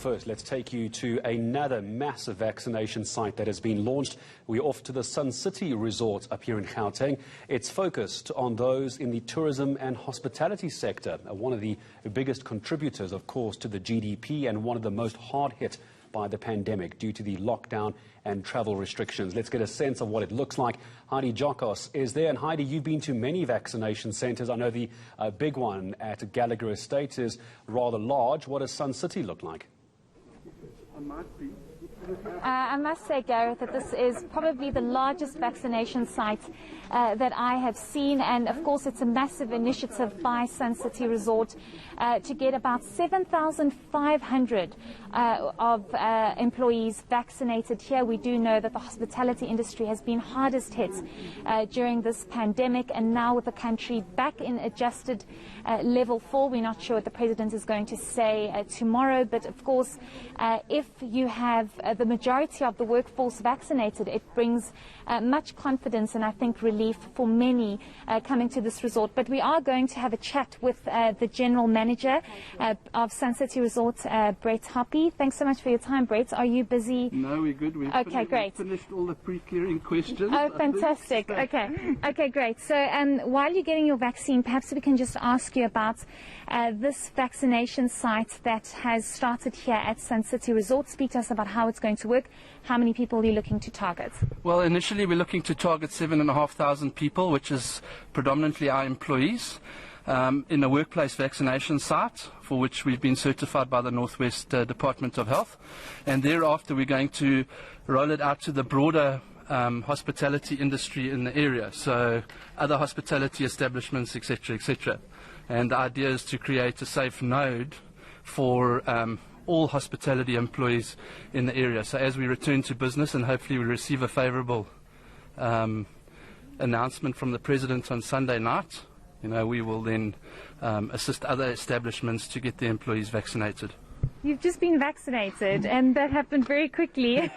first, let's take you to another massive vaccination site that has been launched. We're off to the Sun City Resort up here in Gauteng. It's focused on those in the tourism and hospitality sector, one of the biggest contributors, of course, to the GDP and one of the most hard hit by the pandemic due to the lockdown and travel restrictions. Let's get a sense of what it looks like. Heidi Giokos is there. And Heidi, you've been to many vaccination centres. I know the big one at Gallagher Estate is rather large. What does Sun City look like? I must say, Gareth, that this is probably the largest vaccination site that I have seen, and of course it's a massive initiative by Sun City Resort to get about 7,500 of employees vaccinated here. We do know that the hospitality industry has been hardest hit during this pandemic, and now with the country back in adjusted level 4, we're not sure what the President is going to say tomorrow, but of course if you have the majority of the workforce vaccinated, it brings much confidence and I think relief for many coming to this resort. But we are going to have a chat with the General Manager of Sun City Resort, Brett Hoppy. Thanks so much for your time, Brett. Are you busy? No, we're good. We've finished all the pre-clearing questions. Oh, fantastic. Okay, great. So while you're getting your vaccine, perhaps we can just ask you about this vaccination site that has started here at Sun City Resort. Speak to us about how it's going to work. How many people are you looking to target? Well, initially we're looking to target 7,500 people, which is predominantly our employees, in a workplace vaccination site for which we've been certified by the Northwest Department of Health. And thereafter we're going to roll it out to the broader hospitality industry in the area, so other hospitality establishments, etc., etc. And the idea is to create a safe node for all hospitality employees in the area. So as we return to business and hopefully we receive a favourable announcement from the President on Sunday night, we will then assist other establishments to get their employees vaccinated. You've just been vaccinated, and that happened very quickly.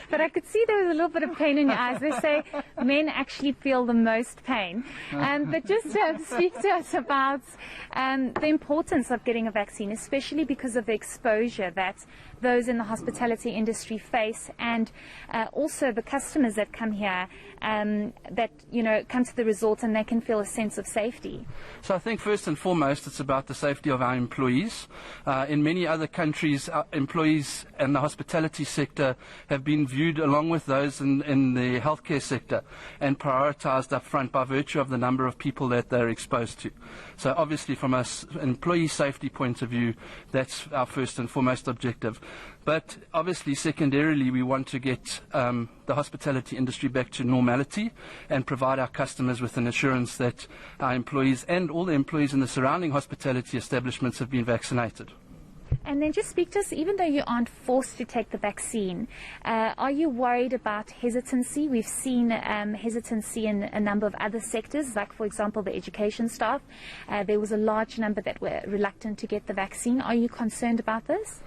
But I could see there was a little bit of pain in your eyes. They say men actually feel the most pain. But just speak to us about the importance of getting a vaccine, especially because of the exposure that those in the hospitality industry face, and also the customers that come here, that come to the resort and they can feel a sense of safety. So I think first and foremost it's about the safety of our employees. In many other countries, employees in the hospitality sector have been viewed along with those in the healthcare sector and prioritised up front by virtue of the number of people that they're exposed to. So obviously from an employee safety point of view, that's our first and foremost objective. But obviously secondarily we want to get the hospitality industry back to normality and provide our customers with an assurance that our employees and all the employees in the surrounding hospitality establishments have been vaccinated. And then just speak to us, even though you aren't forced to take the vaccine, are you worried about hesitancy? We've seen hesitancy in a number of other sectors, like, for example, the education staff. There was a large number that were reluctant to get the vaccine. Are you concerned about this?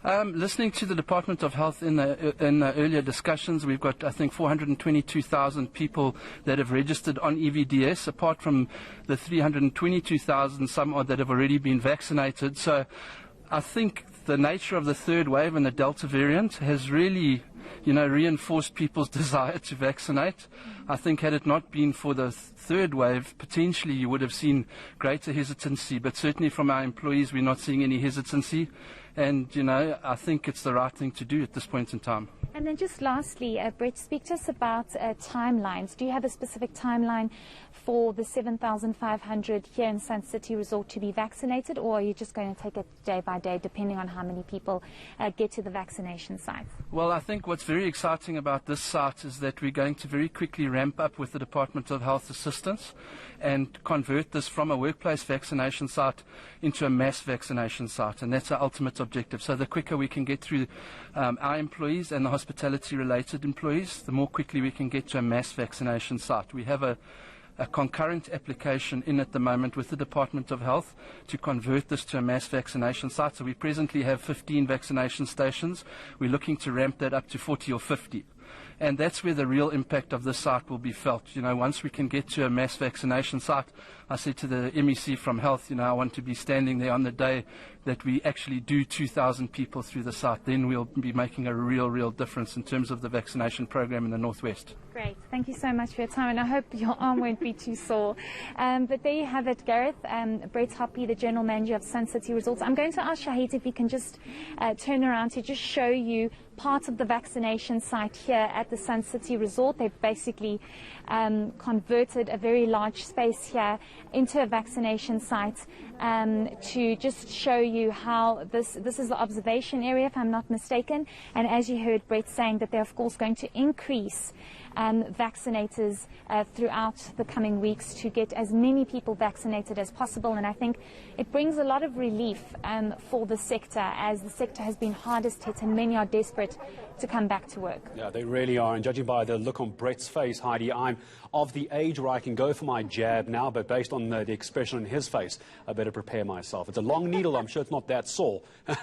Listening to the Department of Health in the earlier discussions, we've got, I think, 422,000 people that have registered on EVDS, apart from the 322,000 some odd that have already been vaccinated. So I think the nature of the third wave and the Delta variant has really, reinforced people's desire to vaccinate. I think had it not been for the third wave, potentially you would have seen greater hesitancy, but certainly from our employees we're not seeing any hesitancy. And, I think it's the right thing to do at this point in time. And then just lastly, Brett, speak to us about timelines. Do you have a specific timeline for the 7,500 here in Sun City Resort to be vaccinated, or are you just going to take it day by day depending on how many people get to the vaccination site? Well, I think what's very exciting about this site is that we're going to very quickly ramp up with the Department of Health assistance and convert this from a workplace vaccination site into a mass vaccination site, and that's our ultimate objective. So the quicker we can get through our employees and the hospitality-related employees, the more quickly we can get to a mass vaccination site. We have a concurrent application in at the moment with the Department of Health to convert this to a mass vaccination site. So we presently have 15 vaccination stations. We're looking to ramp that up to 40 or 50. And that's where the real impact of this site will be felt. You know, once we can get to a mass vaccination site, I said to the MEC from Health, you know, I want to be standing there on the day that we actually do 2,000 people through the site. Then we'll be making a real difference in terms of the vaccination program in the Northwest. Great. Thank you so much for your time, and I hope your arm won't be too sore. But there you have it, Gareth. Brett Hoppy, the General Manager of Sun City Resorts. I'm going to ask Shahid if he can just turn around to just show you part of the vaccination site here at the Sun City Resort. They've basically converted a very large space here into a vaccination site to just show you how this is the observation area, if I'm not mistaken. And as you heard Brett saying, that they're of course going to increase vaccinators throughout the coming weeks to get as many people vaccinated as possible. And I think it brings a lot of relief for the sector, as the sector has been hardest hit and many are desperate to come back to work. Yeah, they really are. And judging by the look on Brett's face, Heidi, I'm of the age where I can go for my jab now, but based on the expression on his face, I better prepare myself. It's a long needle. I'm sure it's not that sore,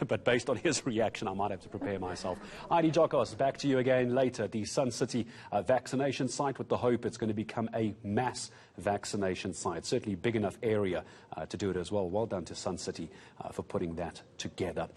but based on his reaction, I might have to prepare myself. Heidi Giokos, back to you again later. The Sun City vaccination site, with the hope it's going to become a mass vaccination site. Certainly big enough area to do it as well. Well done to Sun City for putting that together.